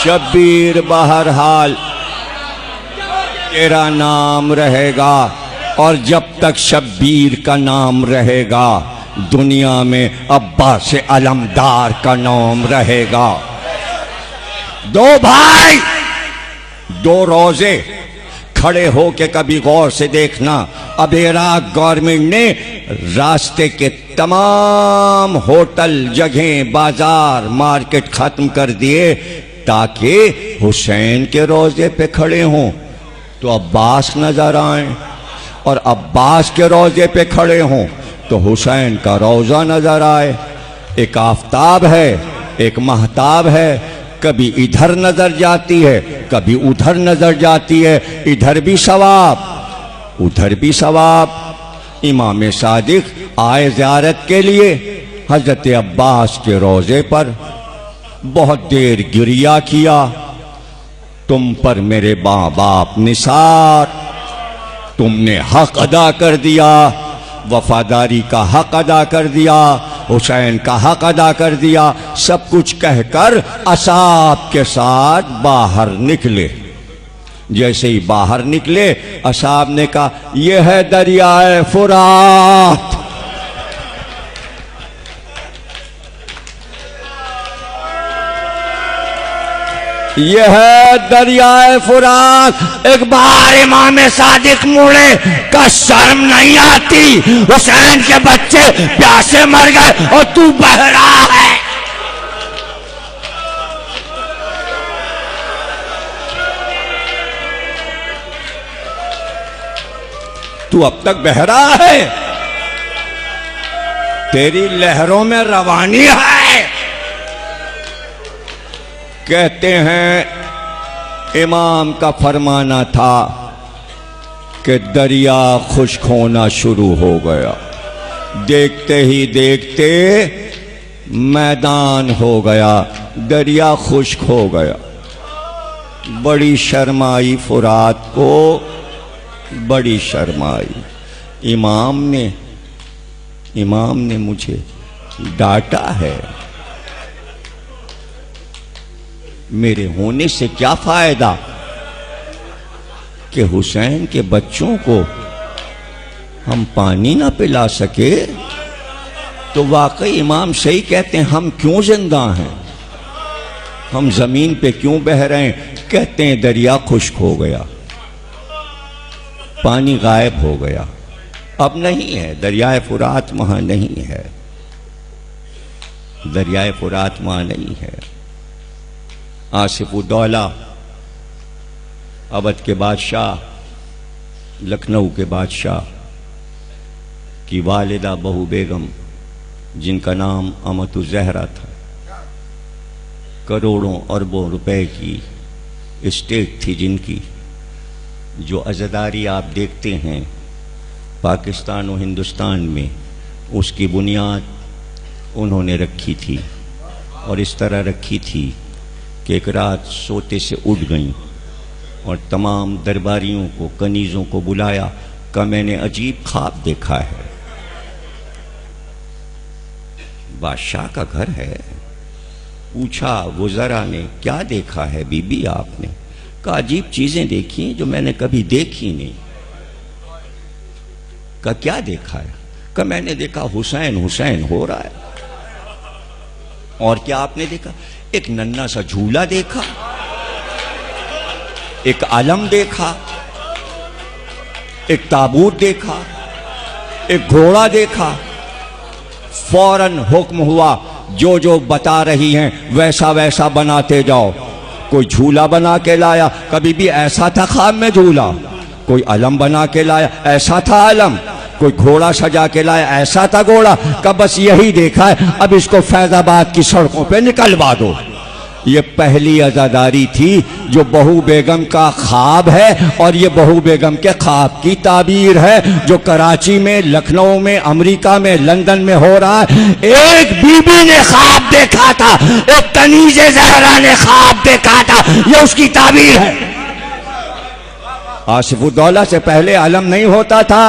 शब्बीर बहरहाल तेरा नाम रहेगा, और जब तक शब्बीर का नाम रहेगा दुनिया में अब्बास अलमदार का नाम रहेगा। दो भाई, दो रोजे खड़े हो के कभी गौर से देखना। अब इराक गवर्नमेंट ने रास्ते के तमाम होटल, जगह, बाजार, मार्केट खत्म कर दिए ताकि हुसैन के रोजे पे खड़े हों तो अब्बास नजर आए, और अब्बास के रोजे पे खड़े हों तो हुसैन का रोजा नजर आए। एक आफताब है, एक महताब है, कभी इधर नजर जाती है, कभी उधर नजर जाती है। इधर भी सवाब, उधर भी सवाब। इमाम सादिक आए ज़ियारत के लिए हजरत अब्बास के रोजे पर, बहुत देर गिरिया किया। तुम पर मेरे माँ बाप निसार, तुमने हक अदा कर दिया, वफादारी का हक अदा कर दिया, हुसैन का हक अदा कर दिया। सब कुछ कहकर असाब के साथ बाहर निकले। जैसे ही बाहर निकले असाब ने कहा, यह है दरियाए फुरात। यह है दरियाए फुरात। एक बार इमाम सादिक मुड़े का शर्म नहीं आती, हुसैन के बच्चे प्यासे मर गए और तू बह रहा है। तू अब तक बह रहा है, तेरी लहरों में रवानी है। कहते हैं इमाम का फरमाना था कि दरिया खुश्क होना शुरू हो गया। देखते ही देखते मैदान हो गया, दरिया खुश्क हो गया। बड़ी शर्माई फुरात को, बड़ी शर्माई। इमाम ने मुझे डांटा है। मेरे होने से क्या फायदा कि हुसैन के बच्चों को हम पानी ना पिला सके। तो वाकई इमाम सही कहते हैं, हम क्यों जिंदा हैं, हम जमीन पे क्यों बह रहे हैं। कहते हैं दरिया खुश्क हो गया, पानी गायब हो गया, अब नहीं है। दरियाए फुरात वहां नहीं है, दरियाए फुरात वहां नहीं है। आसिफुद्दौला अवध के बादशाह, लखनऊ के बादशाह की वालिदा बहू बेगम, जिनका नाम अमतु ज़हरा था, करोड़ों अरबों रुपए की एस्टेट थी जिनकी। जो अज़ादारी आप देखते हैं पाकिस्तान और हिंदुस्तान में, उसकी बुनियाद उन्होंने रखी थी। और इस तरह रखी थी कि एक रात सोते से उठ गईं और तमाम दरबारियों को, कनीज़ों को बुलाया कि मैंने अजीब ख्वाब देखा है। बादशाह का घर है। पूछा वज़रा ने, क्या देखा है बीबी आपने? कहा अजीब चीजें देखी जो मैंने कभी देखी नहीं। कहा क्या देखा है? कहा मैंने देखा हुसैन हुसैन हो रहा है। और क्या आपने देखा? एक नन्हा सा झूला देखा, एक आलम देखा, एक ताबूत देखा, एक घोड़ा देखा। फौरन हुक्म हुआ, जो जो बता रही हैं वैसा वैसा बनाते जाओ। कोई झूला बना के लाया, कभी भी ऐसा था ख्वाब में झूला। कोई अलम बना के लाया, ऐसा था अलम। कोई घोड़ा सजा के लाया, ऐसा था घोड़ा। कब बस यही देखा है, अब इसको फैजाबाद की सड़कों पे निकलवा दो। ये पहली अज़ादारी थी जो बहू बेगम का ख्वाब है, और ये बहू बेगम के ख्वाब की ताबीर है जो कराची में, लखनऊ में, अमेरिका में, लंदन में हो रहा है। एक बीबी ने ख्वाब देखा था, एक कनीज़े ज़हरा ने ख्वाब देखा था, ये उसकी ताबीर है। आसिफुद्दौला से पहले अलम नहीं होता था,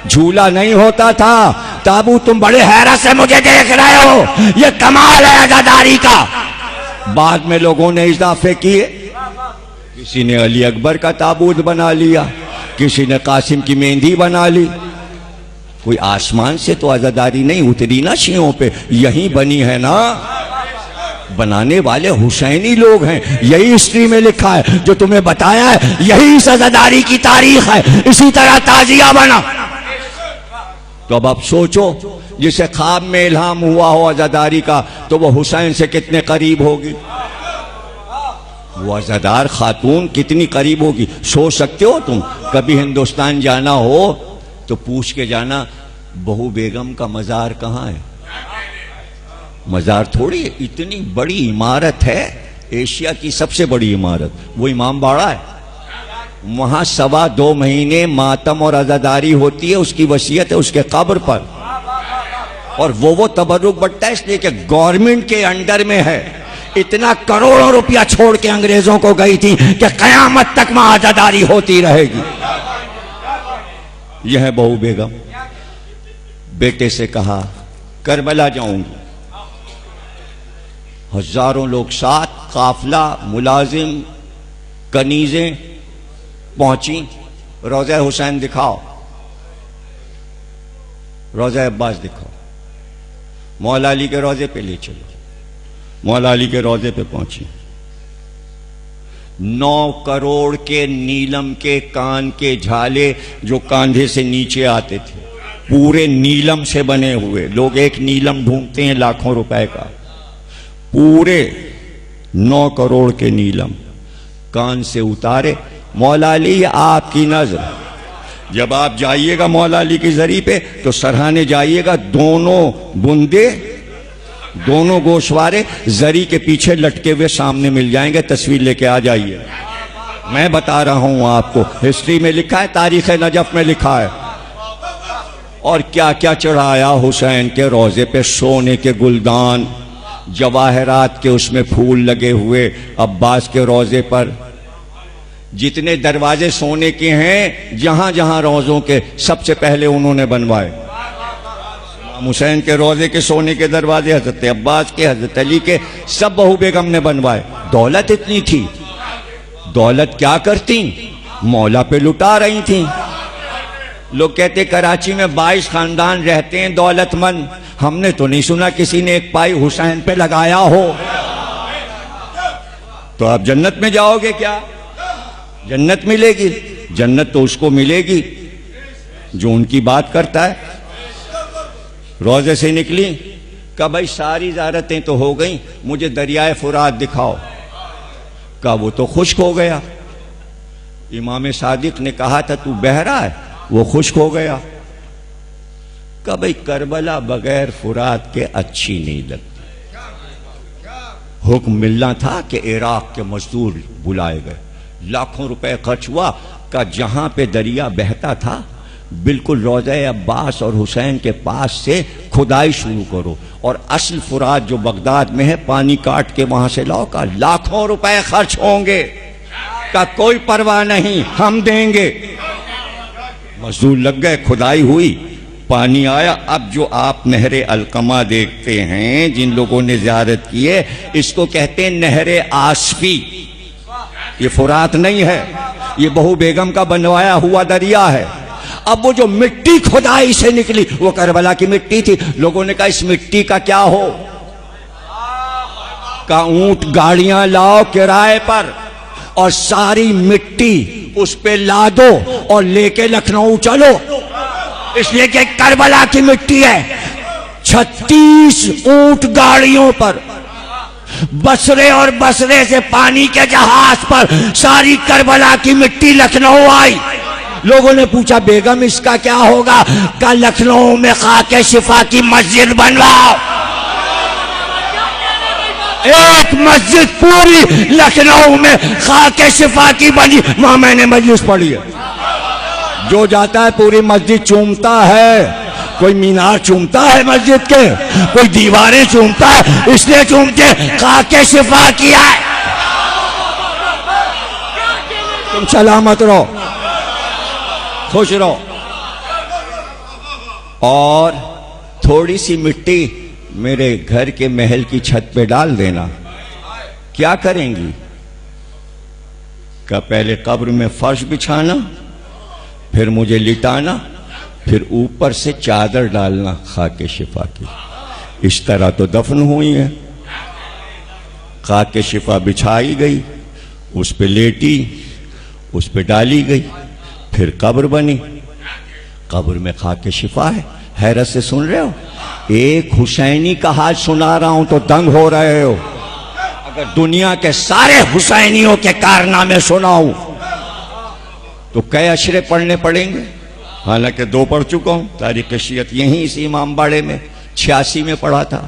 झूला नहीं होता था, ताबू। तुम बड़े हैरत से मुझे देख रहे हो, ये कमाल है अज़ादारी का। बाद में लोगों ने इजाफे किए, किसी ने अली अकबर का ताबूत बना लिया, किसी ने कासिम की मेहंदी बना ली। कोई आसमान से तो आजादारी नहीं उतरी ना शियों पे, यहीं बनी है ना। बनाने वाले हुसैनी लोग हैं, यही हिस्ट्री में लिखा है, जो तुम्हें बताया है यही इस आजादारी की तारीख है। इसी तरह ताजिया बना। तो अब आप सोचो, जिसे ख्वाब में इल्हाम हुआ हो आजादारी का, तो वो हुसैन से कितने करीब होगी, वो आजादार खातून कितनी करीब होगी। सोच सकते हो तुम? कभी हिंदुस्तान जाना हो तो पूछ के जाना, बहू बेगम का मजार कहाँ है। मजार थोड़ी है, इतनी बड़ी इमारत है, एशिया की सबसे बड़ी इमारत, वो इमाम बाड़ा है। वहां 2.25 महीने मातम और आजादारी होती है, उसकी वसीयत है उसके कब्र पर। और वो तबर्रुक बढ़ता है इसलिए कि गवर्नमेंट के अंडर में है। इतना करोड़ों रुपया छोड़ के अंग्रेजों को गई थी कि कयामत तक वहां आजादारी होती रहेगी। यह है बहू बेगम। बेटे से कहा करबला जाऊंगी, हजारों लोग साथ, काफिला, मुलाजिम, कनीजें पहुंची। रोज़ा हुसैन दिखाओ, रोज़ा अब्बास दिखाओ, मौला अली के रोजे पे ले चलो। मौला अली के रोजे पे पहुंची। 9 करोड़ के नीलम के कान के झाले जो कांधे से नीचे आते थे, पूरे नीलम से बने हुए। लोग एक नीलम ढूंढते हैं लाखों रुपए का, पूरे 9 करोड़ के नीलम कान से उतारे। मौला अली आपकी नजर, जब आप जाइएगा मौला अली की जरी पे तो सरहाने जाइएगा, दोनों बुंदे, दोनों गोशवारे जरी के पीछे लटके हुए सामने मिल जाएंगे, तस्वीर लेके आ जाइए। मैं बता रहा हूं आपको, हिस्ट्री में लिखा है, तारीख नजफ में लिखा है। और क्या क्या चढ़ाया हुसैन के रोजे पे, सोने के गुलदान, जवाहरात के उसमें फूल लगे हुए। अब्बास के रोजे पर जितने दरवाजे सोने के हैं, जहां जहां रोजों के, सबसे पहले उन्होंने बनवाए। हुसैन के रोजे के सोने के दरवाजे हजरत अब्बास के, हजरत अली के, सब बहू बेगम ने बनवाए। दौलत इतनी थी, दौलत क्या करती, मौला पे लुटा रही थी। लोग कहते कराची में 22 खानदान रहते हैं दौलतमंद, हमने तो नहीं सुना किसी ने एक पाई हुसैन पे लगाया हो। तो आप जन्नत में जाओगे क्या? जन्नत मिलेगी? जन्नत तो उसको मिलेगी जो उनकी बात करता है। रोजे से निकली, कहा भाई सारी ज़ियारतें तो हो गई, मुझे दरियाए फुरात दिखाओ। कहा वो तो खुश्क हो गया। इमाम सादिक ने कहा था तू बह रहा है, वो खुश्क हो गया। कहा भाई करबला बगैर फुरात के अच्छी नहीं लगती। हुक्म मिलना था कि इराक के मजदूर बुलाए गए, लाखों रुपए खर्च हुआ। का जहां पे दरिया बहता था बिल्कुल रोज़े अब्बास और हुसैन के पास से खुदाई शुरू करो, और असल फुरात जो बगदाद में है पानी काट के वहां से लाओ। का लाखों रुपए खर्च होंगे, का कोई परवाह नहीं, हम देंगे। मजदूर लग गए, खुदाई हुई, पानी आया। अब जो आप नहरे अलकमा देखते हैं, जिन लोगों ने ज़ियारत की है, इसको कहते हैं नहरे आसफी। ये फुरात नहीं है, ये बहू बेगम का बनवाया हुआ दरिया है। अब वो जो मिट्टी खुदाई से निकली वो करबला की मिट्टी थी। लोगों ने कहा इस मिट्टी का क्या हो? का ऊंट गाड़ियां लाओ किराए पर और सारी मिट्टी उस पे ला दो और लेके लखनऊ चलो, इसलिए कि करबला की मिट्टी है। 36 ऊंट गाड़ियों पर, बसरे और बसरे से पानी के जहाज पर सारी करबला की मिट्टी लखनऊ आई। लोगों ने पूछा बेगम इसका क्या होगा? का लखनऊ में खाके शिफा की मस्जिद बनवाओ। एक मस्जिद पूरी लखनऊ में खाके शिफा की बनी, वहां मैंने मजलिस पढ़ी है। जो जाता है पूरी मस्जिद चूमता है। कोई मीनार चूमता है मस्जिद के, कोई दीवारें चूमता है, इसलिए चूमते खाके शिफा किया है। तुम सलामत रहो, खुश रहो। और थोड़ी सी मिट्टी मेरे घर के महल की छत पे डाल देना, क्या करेंगी? का पहले कब्र में फर्श बिछाना, फिर मुझे लिटाना, फिर ऊपर से चादर डालना खाके शिफा की। इस तरह तो दफन हुई है। खाके शिफा बिछाई गई, उस पे लेटी, उस पे डाली गई, फिर कब्र बनी। कब्र में खाके शिफा है। हैरत से सुन रहे हो? एक हुसैनी का हाल सुना रहा हूं तो दंग हो रहे हो। अगर दुनिया के सारे हुसैनियों के कारनामे सुनाऊं तो कई अशरे पढ़ने पड़ेंगे। हालांकि 2 पढ़ चुका हूं। तारीख शियत यहीं इसी इमाम बाड़े में 86 में पढ़ा था।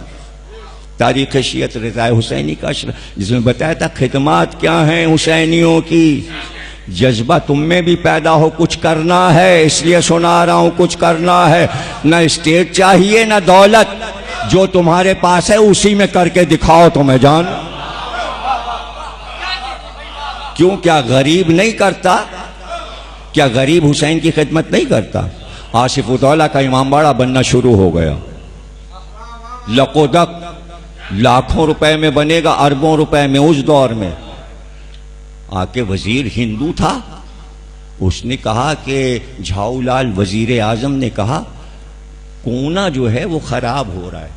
तारीख शियत रिज़ाए हुसैनी का अशरा, जिसमें बताया था खिदमात क्या हैं हुसैनियों की। जज्बा तुम में भी पैदा हो, कुछ करना है, इसलिए सुना रहा हूं, कुछ करना है। न स्टेट चाहिए न दौलत, जो तुम्हारे पास है उसी में करके दिखाओ तो मैं जान। क्यों, क्या गरीब नहीं करता? क्या गरीब हुसैन की खिदमत नहीं करता? आसिफ उद्दौला का इमामबाड़ा बनना शुरू हो गया। लकोदक लाखों रुपए में बनेगा, अरबों रुपए में। उस दौर में आके वजीर हिंदू था, उसने कहा कि झाऊलाल वजीर आजम ने कहा कोना जो है वो खराब हो रहा है,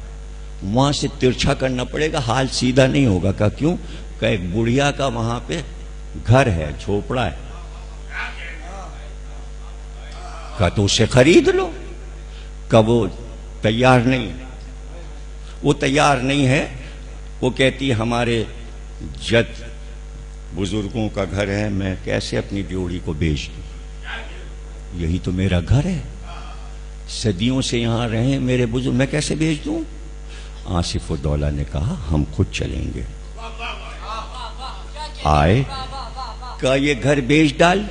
वहां से तिरछा करना पड़ेगा, हाल सीधा नहीं होगा। का क्यों? का एक बुढ़िया का वहां पे घर है, झोपड़ा है। का तो उसे खरीद लो। का वो तैयार नहीं है, वो तैयार नहीं है। वो कहती हमारे जद बुजुर्गों का घर है, मैं कैसे अपनी ड्योढ़ी को बेच दूं? यही तो मेरा घर है, सदियों से यहां रहे मेरे बुजुर्ग, मैं कैसे बेच दूं? आसिफ उद्दौला ने कहा हम खुद चलेंगे। आए, का ये घर बेच डाल।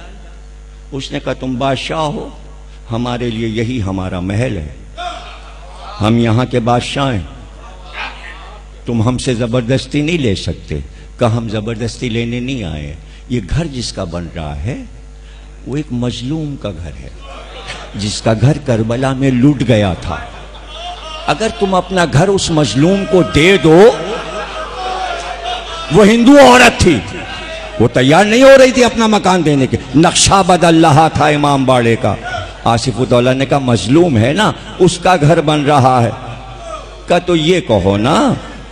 उसने कहा तुम बादशाह हो, हमारे लिए यही हमारा महल है, हम यहां के बादशाह हैं, तुम हमसे जबरदस्ती नहीं ले सकते। का हम जबरदस्ती लेने नहीं आए। ये घर जिसका बन रहा है वो एक मजलूम का घर है, जिसका घर करबला में लूट गया था। अगर तुम अपना घर उस मजलूम को दे दो, वो हिंदू औरत थी, वो तैयार नहीं हो रही थी अपना मकान देने के, नक्शा बदल रहा था इमाम बाड़े का। आसिफ उद्दौला ने कहा मजलूम है ना, उसका घर बन रहा है। का तो ये कहो ना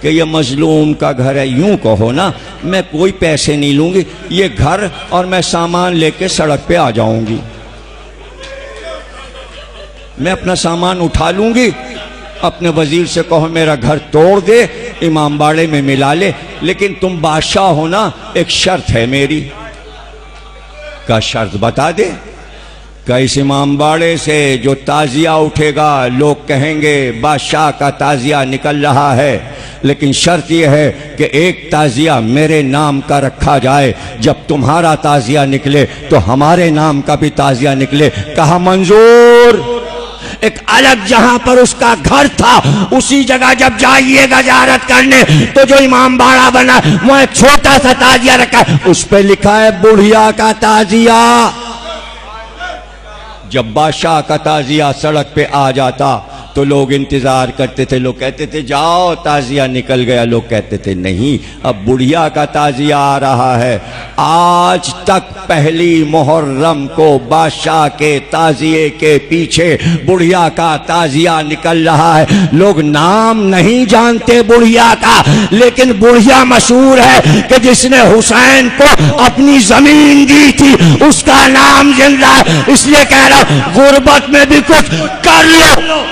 कि ये मजलूम का घर है, यूं कहो ना, मैं कोई पैसे नहीं लूंगी, ये घर और मैं सामान लेके सड़क पे आ जाऊंगी, मैं अपना सामान उठा लूंगी, अपने वजीर से कहो मेरा घर तोड़ दे, इमाम बाड़े में मिला ले, लेकिन तुम बादशाह हो ना, एक शर्त है मेरी। का शर्त बता दे। का इस इमाम बाड़े से जो ताजिया उठेगा, लोग कहेंगे बादशाह का ताजिया निकल रहा है, लेकिन शर्त यह है कि एक ताजिया मेरे नाम का रखा जाए, जब तुम्हारा ताजिया निकले तो हमारे नाम का भी ताजिया निकले। कहा मंजूर। एक अलग जहां पर उसका घर था, उसी जगह जब जाइएगा ज़ियारत करने तो जो इमाम बाड़ा बना वहां एक छोटा सा ताजिया रखा है, उस पर लिखा है बुढ़िया का ताजिया। जब बादशाह का ताजिया सड़क पे आ जाता तो लोग इंतजार करते थे, लोग कहते थे जाओ ताजिया निकल गया, लोग कहते थे नहीं अब बुढ़िया का ताजिया आ रहा है। आज तक पहली मुहर्रम को बादशाह के ताजिए के पीछे बुढ़िया का ताजिया निकल रहा है। लोग नाम नहीं जानते बुढ़िया का, लेकिन बुढ़िया मशहूर है कि जिसने हुसैन को अपनी जमीन दी थी उसका नाम जिंदा है। इसलिए कह रहा हूं गुर्बत में भी कुछ कर लो,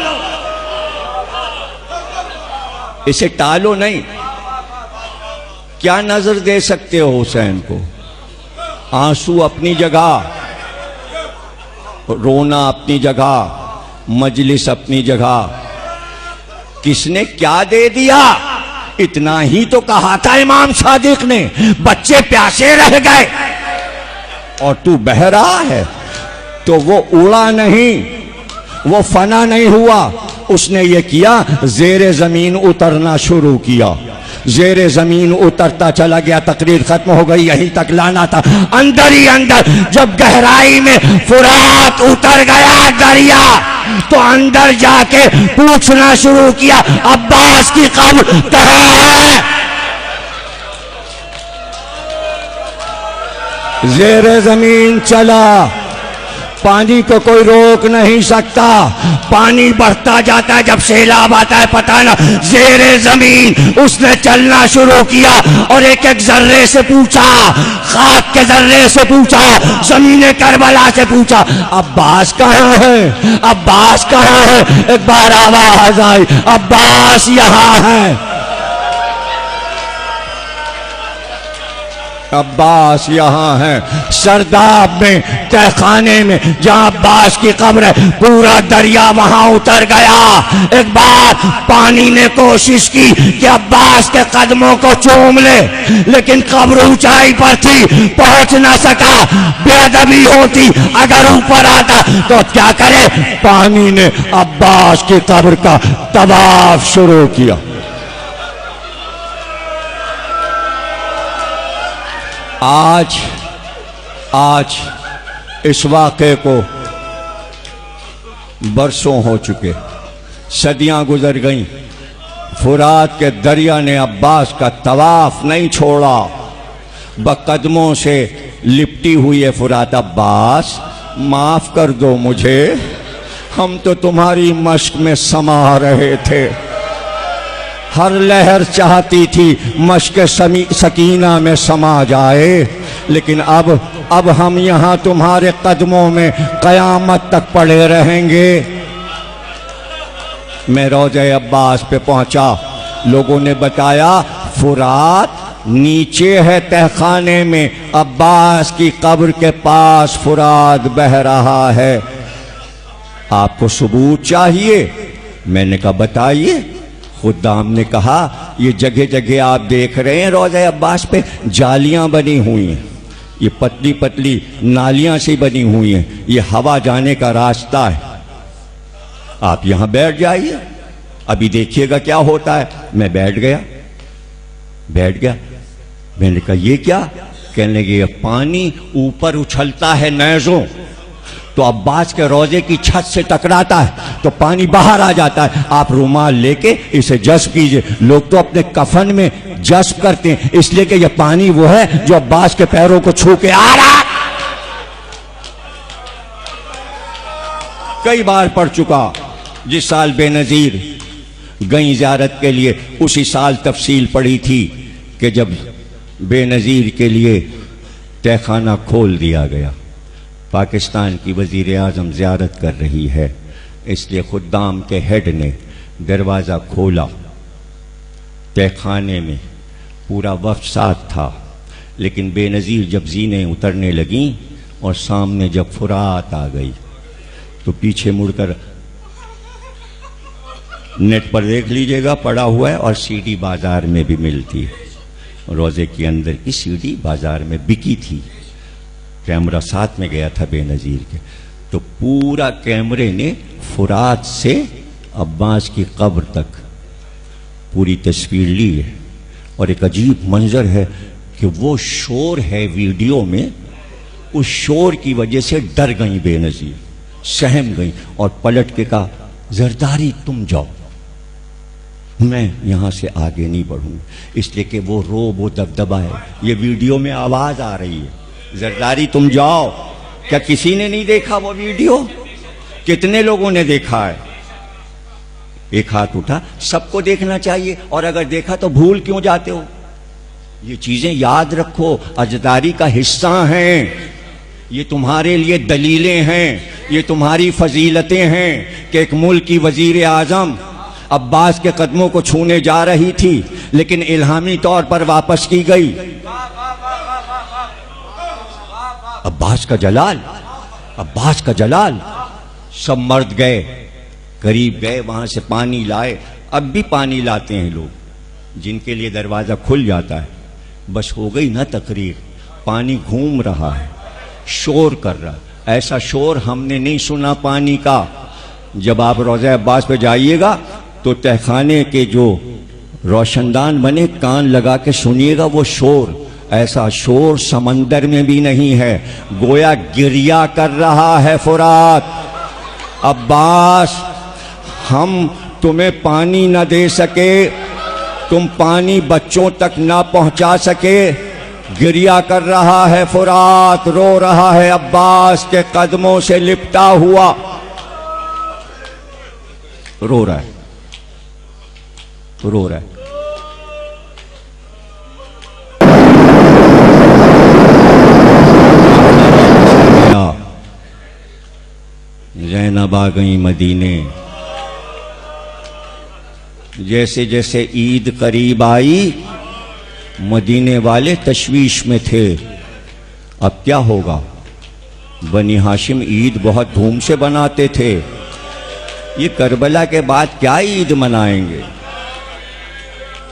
इसे टालो नहीं। क्या नजर दे सकते हो हुसैन को? आंसू अपनी जगह, रोना अपनी जगह, मजलिस अपनी जगह। किसने क्या दे दिया? इतना ही तो कहा था इमाम सादिक ने, बच्चे प्यासे रह गए और तू बह रहा है। तो वो उड़ा नहीं, वो फना नहीं हुआ, उसने ये किया जेरे जमीन उतरना शुरू किया, जेरे जमीन उतरता चला गया। तकरीर खत्म हो गई, यहीं तक लाना था। अंदर ही अंदर जब गहराई में फुरात उतर गया दरिया, तो अंदर जाके पूछना शुरू किया अब्बास की कब्र कहाँ है? ज़ेरे ज़मीन चला, पानी को कोई रोक नहीं सकता। पानी बढ़ता जाता है, जब सैलाब आता है पता ना, ज़ेरे ज़मीन उसने चलना शुरू किया और एक एक जर्रे से पूछा, खाक के जर्रे से पूछा, ज़मीन करबला से पूछा, अब्बास कहाँ है, अब्बास कहाँ है। एक बार आवाज आई, अब्बास यहाँ है, अब्बास यहाँ है। सरदाब में, तहखाने में जहाँ अब्बास की कब्र है, पूरा दरिया वहां उतर गया। एक बार पानी ने कोशिश की कि अब्बास के कदमों को चूम ले, लेकिन कब्र ऊंचाई पर थी, पहुंच ना सका। बेअदबी होती अगर ऊपर आता तो क्या करे, पानी ने अब्बास की कब्र का तवाफ शुरू किया। आज इस वाक़े को बरसों हो चुके, सदियां गुजर गईं। फुरात के दरिया ने अब्बास का तवाफ नहीं छोड़ा, बकदमों से लिपटी हुई है फुरात। अब्बास माफ कर दो मुझे, हम तो तुम्हारी मश्क में समा रहे थे। हर लहर चाहती थी मश्क सकीना में समा जाए, लेकिन अब हम यहाँ तुम्हारे कदमों में कयामत तक पड़े रहेंगे। मैं रोज़े अब्बास पे पहुँचा, लोगों ने बताया फुरात नीचे है तहखाने में, अब्बास की कब्र के पास फुरात बह रहा है। आपको सबूत चाहिए? मैंने कहा बताइए। खुदाम ने कहा ये जगह जगह आप देख रहे हैं रोज़े अब्बास पे जालियां बनी हुई हैं, ये पतली पतली नालियां से बनी हुई हैं, ये हवा जाने का रास्ता है। आप यहां बैठ जाइए, अभी देखिएगा क्या होता है। मैं बैठ गया। मैंने कहा ये क्या? कहने लगे ये पानी ऊपर उछलता है नैज़ों, तो अब्बास के रोजे की छत से टकराता है तो पानी बाहर आ जाता है। आप रुमाल लेके इसे जज्ब कीजिए। लोग तो अपने कफन में जज्ब करते हैं, इसलिए कि यह पानी वो है जो अब्बास के पैरों को छू के आ रहा। कई बार पढ़ चुका। जिस साल बेनजीर गई ज़ियारत के लिए, उसी साल तफसील पढ़ी थी कि जब बेनजीर के लिए तहखाना खोल दिया गया। पाकिस्तान की वज़ीर आज़म ज़ियारत कर रही है, इसलिए खुद्दाम के हेड ने दरवाज़ा खोला। तहखाने में पूरा वफ़द साथ था, लेकिन बेनज़ीर जब ज़ीनें उतरने लगीं और सामने जब फुरात आ गई तो पीछे मुड़कर, नेट पर देख लीजिएगा पड़ा हुआ है, और सीडी बाज़ार में भी मिलती है। रोज़े के अंदर की सीडी बाज़ार में बिकी थी। कैमरा साथ में गया था बेनज़ीर के, तो पूरा कैमरे ने फुरात से अब्बास की कब्र तक पूरी तस्वीर ली है। और एक अजीब मंजर है कि वो शोर है वीडियो में, उस शोर की वजह से डर गई बेनज़ीर, सहम गई और पलट के कहा जरदारी तुम जाओ, मैं यहां से आगे नहीं बढ़ूंगा। इसलिए कि वो रोब वो दबदबा है, ये वीडियो में आवाज आ रही है, जरदारी तुम जाओ। क्या किसी ने नहीं देखा वो वीडियो? कितने लोगों ने देखा है? एक हाथ उठा। सबको देखना चाहिए, और अगर देखा तो भूल क्यों जाते हो? ये चीजें याद रखो, अजदारी का हिस्सा हैं, ये तुम्हारे लिए दलीलें हैं, ये तुम्हारी फजीलतें हैं कि एक मुल्क की वजीर आजम अब्बास के कदमों को छूने जा रही थी, लेकिन इल्हामी तौर पर वापस की गई। अब्बास का जलाल, अब्बास का जलाल। सब मर्द गए, करीब गए, वहां से पानी लाए। अब भी पानी लाते हैं लोग जिनके लिए दरवाजा खुल जाता है। बस हो गई ना तकरीर, पानी घूम रहा है, शोर कर रहा है। ऐसा शोर हमने नहीं सुना पानी का। जब आप रोज़ा अब्बास पे जाइएगा तो तहखाने के जो रोशनदान बने, कान लगा के सुनिएगा वो शोर। ऐसा शोर समंदर में भी नहीं है, गोया गिरिया कर रहा है फुरात। अब्बास, हम तुम्हें पानी न दे सके, तुम पानी बच्चों तक ना पहुंचा सके, गिरिया कर रहा है फुरात, रो रहा है अब्बास के कदमों से लिपटा हुआ, रो रहा है, रो रहा है। ज़ैनब आ गई मदीने। जैसे जैसे ईद करीब आई, मदीने वाले तशवीश में थे, अब क्या होगा। बनी हाशिम ईद बहुत धूम से बनाते थे, ये करबला के बाद क्या ईद मनाएंगे,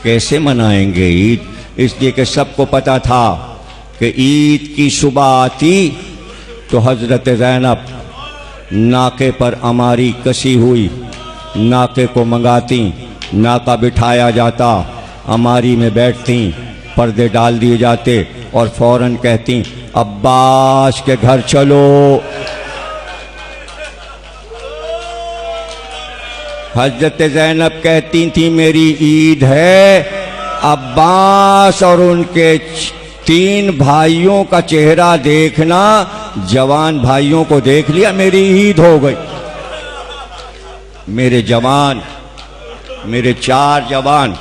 कैसे मनाएंगे ईद। इसलिए कि सबको पता था कि ईद की सुबह आती तो हजरत ज़ैनब नाके पर अमारी कसी हुई, नाके को मंगाती, नाका बिठाया जाता, अमारी में बैठती, पर्दे डाल दिए जाते और फौरन कहती अब्बास के घर चलो। हजरत ज़ैनब कहती थी मेरी ईद है, अब्बास और उनके 3 भाइयों का चेहरा देखना, जवान भाइयों को देख लिया मेरी ईद हो गई। मेरे जवान, मेरे 4 जवान।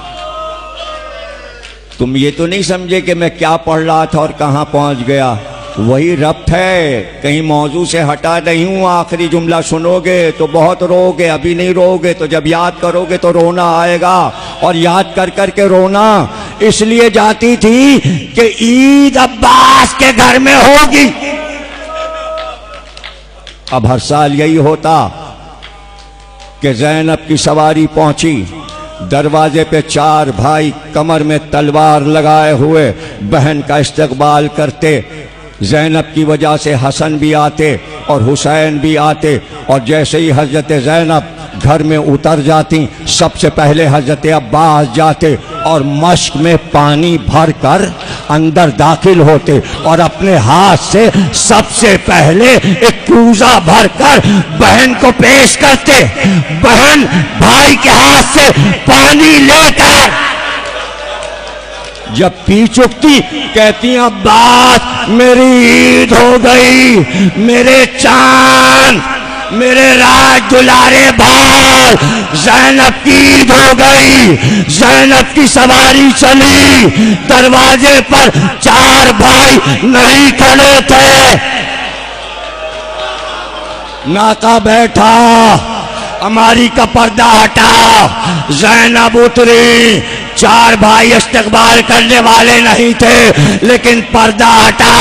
तुम ये तो नहीं समझे कि मैं क्या पढ़ रहा था और कहां पहुंच गया, वही रब्त है, कहीं मौजू से हटा नहीं हूं। आखिरी जुमला सुनोगे तो बहुत रोगे, अभी नहीं रोगे तो जब याद करोगे तो रोना आएगा। और याद कर कर के रोना इसलिए जाती थी कि ईद अब्बास के घर में होगी। अब हर साल यही होता कि ज़ैनब की सवारी पहुंची, दरवाजे पे 4 भाई कमर में तलवार लगाए हुए बहन का इस्तकबाल करते। ज़ैनब की वजह से हसन भी आते और हुसैन भी आते, और जैसे ही हजरत ज़ैनब घर में उतर जाती, सबसे पहले हजरत अब्बास जाते और मश्क में पानी भरकर अंदर दाखिल होते और अपने हाथ से सबसे पहले एक कूजा भरकर बहन को पेश करते। बहन भाई के हाथ से पानी लेकर जब पी चुकती, कहती अब्बास मेरी ईद हो गई, मेरे चांद, मेरे राज दुलारे भाई, ज़ैनब की ईद हो गई। ज़ैनब की सवारी चली, दरवाजे पर 4 भाई नहीं खड़े थे, नाका बैठा, अमारी का पर्दा हटा, ज़ैनब उतरी। 4 भाई इस्तकबाल करने वाले नहीं थे, लेकिन पर्दा हटा।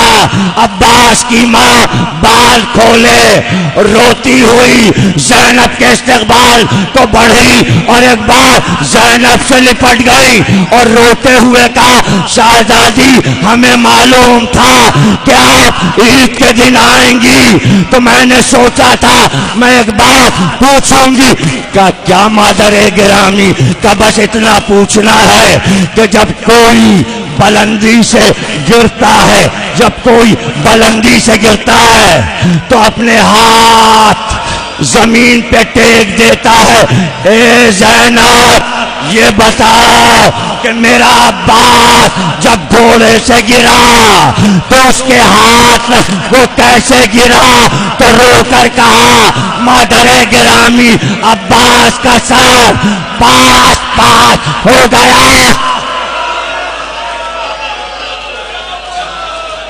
अब्बास की माँ बाल खोले, रोती हुई ज़ैनब के इस्तकबाल को बढ़ी और एक बार ज़ैनब से लिपट गई और रोते हुए कहा शहजादी, हमें मालूम था कि आप ईद के दिन आएंगी, तो मैंने सोचा था मैं एक बात पूछूंगी। क्या मादर गिरामी का बस इतना पूछना है कि जब कोई बुलंदी से गिरता है, जब कोई बुलंदी से गिरता है तो अपने हाथ जमीन पे टेक देता है। ए ज़ैनब, ये बताओ कि मेरा अब्बास जब घोड़े से गिरा तो उसके हाथ वो कैसे गिरा? तो रोकर कहा मादर गिरामी, अब्बास का सर पास पास हो गया।